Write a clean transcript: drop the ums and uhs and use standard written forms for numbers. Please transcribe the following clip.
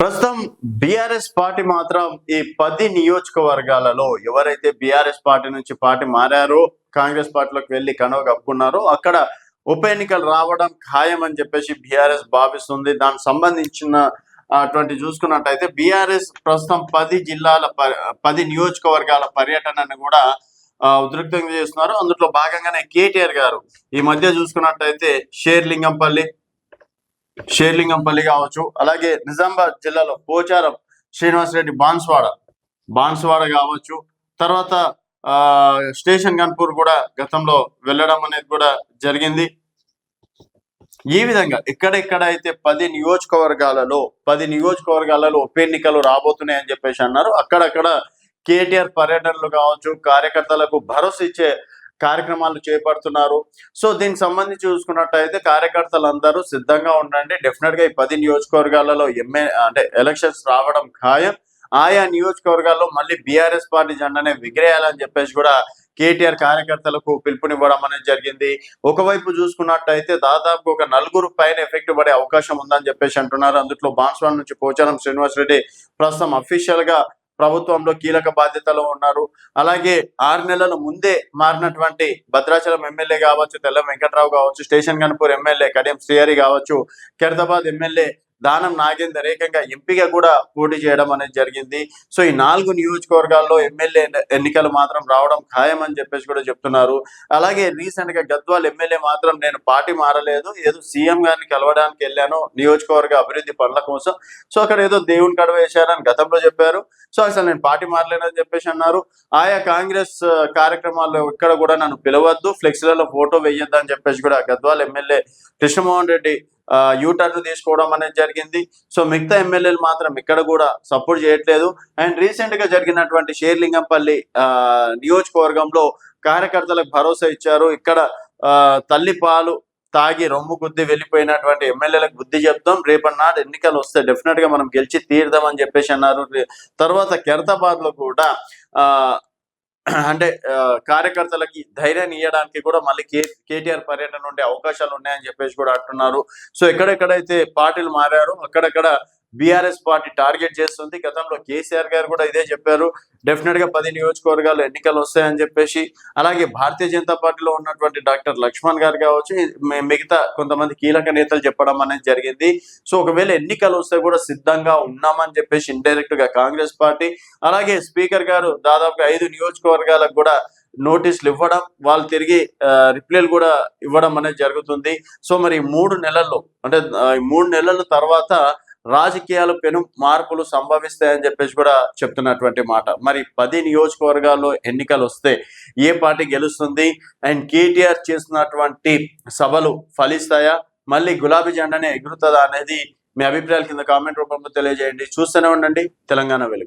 ప్రస్తుతం BRS party మాత్రం ఈ 10 నియోజకవర్గాలలో ఎవరైతే బీఆర్ఎస్ పార్టీ నుంచి పార్టీ మారారో కాంగ్రెస్ పార్టీలోకి వెళ్లి కనువ కప్పుకున్నారో అక్కడ ఉప ఎన్నికలు రావడం ఖాయం అని చెప్పేసి బీఆర్ఎస్ భావిస్తుంది. దానికి సంబంధించిన అటువంటి చూసుకున్నట్టయితే బీఆర్ఎస్ ప్రస్తుతం 10 నియోజకవర్గాల పర్యటనను కూడా ఉధృతంగా చేస్తున్నారు. అందులో భాగంగానే కేటీఆర్ గారు ఈ మధ్య చూసుకున్నట్టయితే షేర్లింగంపల్లి కావచ్చు, అలాగే నిజామాబాద్ జిల్లాలో పోచారం శ్రీనివాసరెడ్డి బాన్స్వాడ కావచ్చు, తర్వాత స్టేషన్ గన్పూర్ కూడా గతంలో వెళ్ళడం అనేది కూడా జరిగింది. ఈ విధంగా ఎక్కడెక్కడైతే 10 నియోజకవర్గాలలో ఉప ఎన్నికలు రాబోతున్నాయని చెప్పేసి అన్నారు. అక్కడక్కడ కేటీఆర్ పర్యటనలు కావచ్చు, కార్యకర్తలకు భరోసా ఇచ్చే కార్యక్రమాలు చేపడుతున్నారు. సో దీనికి సంబంధించి చూసుకున్నట్టయితే కార్యకర్తలందరూ సిద్ధంగా ఉండండి. డెఫినెట్ గా ఈ 10 నియోజకవర్గాలలో ఎలక్షన్స్ రావడం ఖాయం. ఆయా నియోజకవర్గాల్లో మళ్ళీ బీఆర్ఎస్ పార్టీ జెండానే ఎగిరేయాలని చెప్పేసి కూడా కేటీఆర్ కార్యకర్తలకు పిలుపునివ్వడం అనేది జరిగింది. ఒకవైపు చూసుకున్నట్టయితే దాదాపు ఒక 4 పైన ఎఫెక్ట్ పడే అవకాశం ఉందని చెప్పేసి అంటున్నారు. అందులో బాన్స్వాడ నుంచి పోచారం శ్రీనివాసరెడ్డి ప్రస్తుతం అఫీషియల్ గా ప్రభుత్వంలో కీలక బాధ్యతలో ఉన్నారు. అలాగే 6 నెలల ముందే మారినటువంటి భద్రాచలం ఎమ్మెల్యే కావచ్చు, తెల్ల వెంకట్రావు కావచ్చు, స్టేషన్ గన్పూర్ ఎమ్మెల్యే కడియం శ్రీహరి కావచ్చు, ఖైరతాబాద్ ఎమ్మెల్యే దానం నాగేందర్ ఏకంగా ఎంపీగా కూడా పోటీ చేయడం అనేది జరిగింది. సో ఈ 4 నియోజకవర్గాల్లో ఎమ్మెల్యే ఎన్నికలు మాత్రం రావడం ఖాయం అని చెప్పేసి కూడా చెప్తున్నారు. అలాగే రీసెంట్ గా గద్వాల్ ఎమ్మెల్యే మాత్రం నేను పార్టీ మారలేదు, ఏదో సీఎం గారిని కలవడానికి వెళ్ళాను నియోజకవర్గ అభివృద్ధి పనుల కోసం, సో అక్కడ ఏదో దేవుని కడవ వేశారని గతంలో చెప్పారు. సో అసలు నేను పార్టీ మారలేనని చెప్పేసి అన్నారు. ఆయా కాంగ్రెస్ కార్యక్రమాల్లో ఇక్కడ కూడా నన్ను పిలవద్దు, ఫ్లెక్సీలలో ఫోటో వేయొద్దు అని చెప్పేసి కూడా గద్వాల్ ఎమ్మెల్యే కృష్ణమోహన్ రెడ్డి యూటర్న్ తీసుకోవడం అనేది జరిగింది. సో మిగతా ఎమ్మెల్యేలు మాత్రం ఇక్కడ కూడా సపోర్ట్ చేయట్లేదు. అండ్ రీసెంట్ గా జరిగినటువంటి షేర్లింగంపల్లి నియోజకవర్గంలో కార్యకర్తలకు భరోసా ఇచ్చారు. ఇక్కడ తల్లి పాలు తాగి రొమ్ము గుద్ది వెళ్ళిపోయినటువంటి ఎమ్మెల్యేలకు బుద్ధి చెప్తాం, రేపటి నాడు ఎన్నికలు వస్తే డెఫినెట్ గా మనం గెలిచి తీరుదాం అని చెప్పేసి అన్నారు. తర్వాత ఖైరతాబాద్ లో కూడా కార్యకర్తలకి ధైర్యాన్ని ఇవ్వడానికి కూడా మళ్ళీ కేటీఆర్ పర్యటన ఉండే అవకాశాలు ఉన్నాయని చెప్పేసి కూడా అంటున్నారు. సో ఎక్కడెక్కడైతే పార్టీలు మారారో అక్కడక్కడ బీఆర్ఎస్ పార్టీ టార్గెట్ చేస్తుంది. గతంలో కేసీఆర్ గారు కూడా ఇదే చెప్పారు, డెఫినెట్ గా 10 నియోజకవర్గాలు ఎన్నికలు వస్తాయని చెప్పేసి. అలాగే భారతీయ జనతా పార్టీలో ఉన్నటువంటి డాక్టర్ లక్ష్మణ్ గారు కావచ్చు, మిగతా కొంతమంది కీలక నేతలు చెప్పడం అనేది జరిగింది. సో ఒకవేళ ఎన్నికలు వస్తే కూడా సిద్ధంగా ఉన్నామని చెప్పేసి ఇండైరెక్ట్ గా కాంగ్రెస్ పార్టీ, అలాగే స్పీకర్ గారు దాదాపుగా 5 నియోజకవర్గాలకు కూడా నోటీసులు ఇవ్వడం, వాళ్ళు తిరిగి రిప్లైలు కూడా ఇవ్వడం అనేది జరుగుతుంది. సో మరి 3 నెలల తర్వాత రాజకీయాలు పెను మార్పులు సంభవిస్తాయని చెప్పేసి కూడా చెప్తున్నటువంటి మాట. మరి 10 నియోజకవర్గాల్లో ఎన్నికలు వస్తే ఏ పార్టీ గెలుస్తుంది? అండ్ కేటీఆర్ చేస్తున్నటువంటి సభలు ఫలిస్తాయా, మళ్ళీ గులాబీ జెండానే ఎగురుతుందా అనేది మీ అభిప్రాయాల కింద కామెంట్ రూపంలో తెలియజేయండి. చూస్తూనే ఉండండి తెలంగాణ వెలుగు.